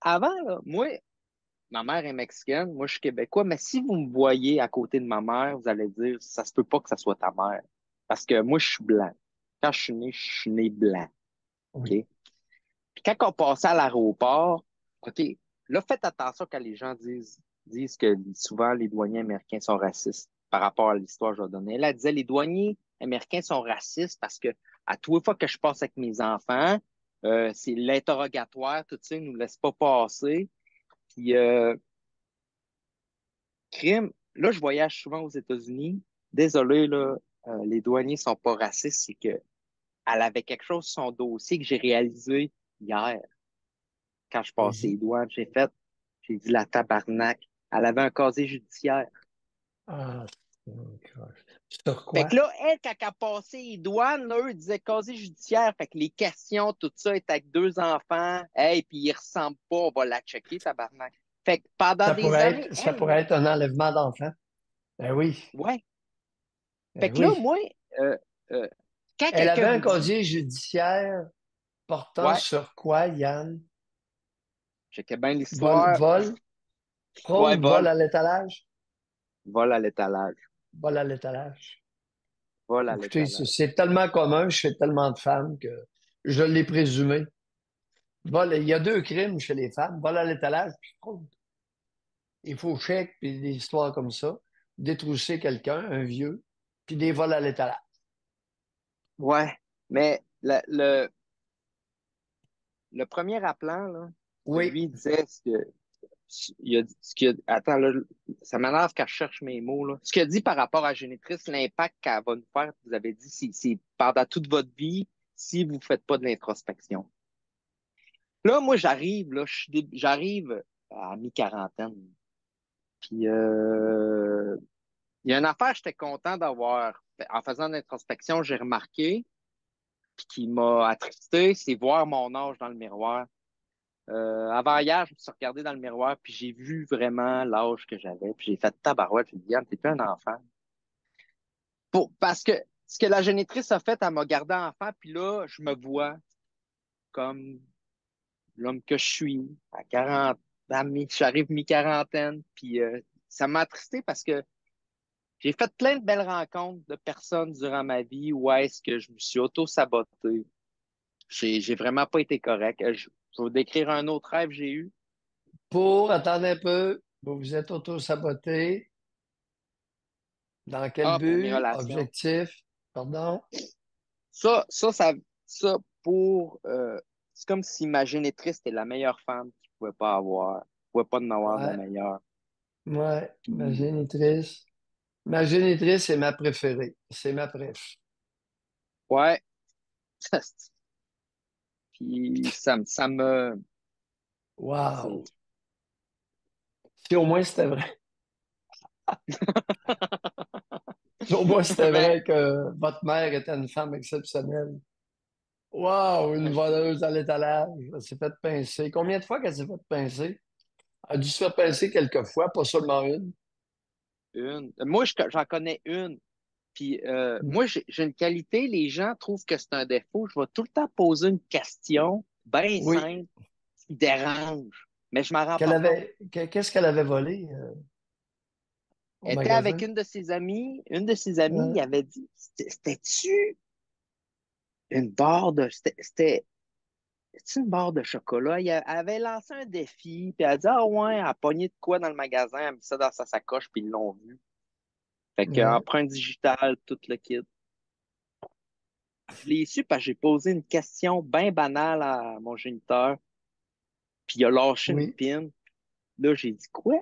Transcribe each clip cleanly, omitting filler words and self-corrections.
avant, là, moi, ma mère est mexicaine, moi, je suis québécois, mais si vous me voyez à côté de ma mère, vous allez dire, ça se peut pas que ça soit ta mère. Parce que moi, je suis blanc. Quand je suis né blanc. OK? Oui. Puis quand on passait à l'aéroport, OK, là, faites attention quand les gens disent que souvent les douaniers américains sont racistes par rapport à l'histoire que je vais donner. Elle disait les douaniers américains sont racistes parce que à tous les fois que je passe avec mes enfants, c'est l'interrogatoire, tout ça, ils nous laissent pas passer. Puis, crime, là, je voyage souvent aux États-Unis. Désolé, là, les douaniers sont pas racistes, c'est que elle avait quelque chose sur son dossier que j'ai réalisé hier quand je passais les Vas-y. douanes. J'ai dit la tabarnak. Elle avait un casier judiciaire. Ah, c'est croche. Sur Fait quoi? que là, elle, quand elle a passé les douanes, là, eux, ils disaient casier judiciaire. Fait que les questions, tout ça, est avec deux enfants. Hey, puis ils ressemblent pas, on va la checker, tabarnak. Fait que pendant des années, Ça elle, pourrait être un enlèvement d'enfant. Ben oui, ouais. Fait ben que là, oui. moi, euh, euh, quand Elle avait quelqu'un un vous dit, casier judiciaire portant ouais, sur quoi, Yann? checkais bien Vol, l'histoire, vol, ouais, fraude, vol à l'étalage? vol à l'étalage, Vol à l'étalage. vol à Écoutez, l'étalage. c'est tellement commun chez tellement de femmes que je l'ai présumé. Vol, il y a deux crimes chez les femmes, vol à l'étalage puis fraude. Il faut chèque puis des histoires comme ça, détrousser quelqu'un, un vieux, puis des vols à l'étalage. Ouais, mais le premier appelant, là, Oui, lui, il disait il a dit, attends, là, ça m'énerve quand je cherche mes mots, là. Ce qu'il a dit par rapport à la génitrice, l'impact qu'elle va nous faire, vous avez dit, c'est pendant toute votre vie si vous ne faites pas de l'introspection. Là, moi, j'arrive, là, j'arrive à mi-quarantaine. Puis, il y a une affaire, j'étais content d'avoir, en faisant de l'introspection, j'ai remarqué, puis qui m'a attristé, c'est voir mon âge dans le miroir. Avant hier, je me suis regardé dans le miroir, puis j'ai vu vraiment l'âge que j'avais, puis j'ai fait tabarouette, j'ai dit, Yann, t'es plus un enfant. Parce que ce que la génitrice a fait, elle m'a gardé enfant, puis là, je me vois comme l'homme que je suis, à 40, j'arrive mi-quarantaine, puis ça m'a attristé parce que j'ai fait plein de belles rencontres de personnes durant ma vie où est-ce que je me suis auto-saboté. J'ai vraiment pas été correct. Je vais vous décrire un autre rêve que j'ai eu. attendez un peu, vous vous êtes auto-saboté. Dans quel Ah, pour mes but? relations. Objectif? Pardon? Ça, ça, ça, ça pour, c'est comme si ma génitrice était la meilleure femme qu'il pouvait pas avoir. Il pouvait pas en avoir de Ouais, meilleure. ouais, ma Puis, génitrice. Ma génitrice est ma préférée. C'est ma préf. ouais. Puis, c'est, Wow! Si au moins c'était vrai. Si au moins c'était ben, vrai que votre mère était une femme exceptionnelle. Wow! Une voleuse à l'étalage. Elle s'est fait pincer. Combien de fois qu'elle s'est fait pincer? Elle a dû se faire pincer quelques fois, pas seulement une. moi, j'en connais une. Puis, moi, j'ai une qualité, les gens trouvent que c'est un défaut. Je vais tout le temps poser une question bien Oui. simple qui dérange, mais je m'en rends pas compte. Qu'est-ce qu'elle avait volé au Elle était avec magasin? une de ses amies. Une de ses amies, il Euh, avait dit, c'était-tu une barre de, c'était une barre de chocolat? Elle avait lancé un défi, puis elle a dit, ah ouais, elle a pogné de quoi dans le magasin, elle a mis ça dans sa sacoche, puis ils l'ont vu. Fait ouais. qu'empreinte digitale, tout le kit. Je l'ai su parce que j'ai posé une question bien banale à mon géniteur, puis il a lâché une Oui. pine. Là, j'ai dit, quoi?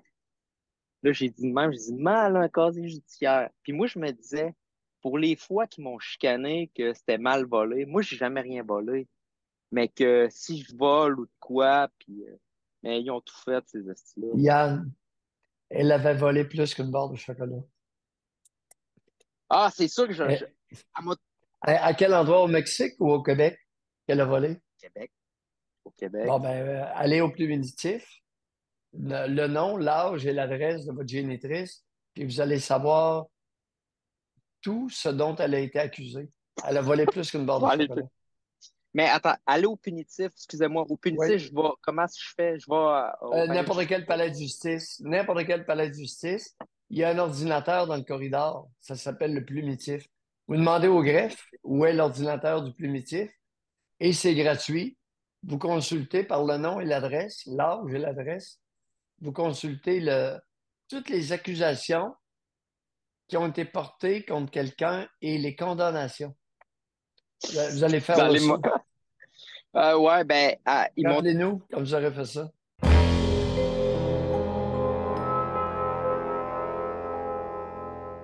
Là, j'ai dit de même, j'ai dit, mal, un casier judiciaire. Puis moi, je me disais, pour les fois qu'ils m'ont chicané que c'était mal volé, moi, j'ai jamais rien volé. Mais que si je vole ou de quoi, puis mais ils ont tout fait, ces hosties-là. Yann, elle avait volé plus qu'une barre de chocolat. Ah, c'est sûr que Eh, elle m'a- à quel endroit, au Mexique ou au Québec, qu'elle a volé? Québec, au Québec. Bon, ben, allez au plus primitif. Le nom, l'âge et l'adresse de votre génitrice, puis vous allez savoir tout ce dont elle a été accusée. Elle a volé plus qu'une barre Je de vais aller, chocolat. Mais attends, aller au punitif, excusez-moi, au Oui. punitif, comment je fais? Je vais au palais de N'importe justice. quel palais de justice, n'importe quel palais de justice, il y a un ordinateur dans le corridor. Ça s'appelle le plumitif. Vous demandez au greffe où est l'ordinateur du plumitif et c'est gratuit. Vous consultez par le nom et l'adresse, l'âge et l'adresse. Vous consultez toutes les accusations qui ont été portées contre quelqu'un et les condamnations. Vous allez Vous faire le allez saut. ouais, ben, ils m'ont Rappelez-nous comme j'aurais fait ça.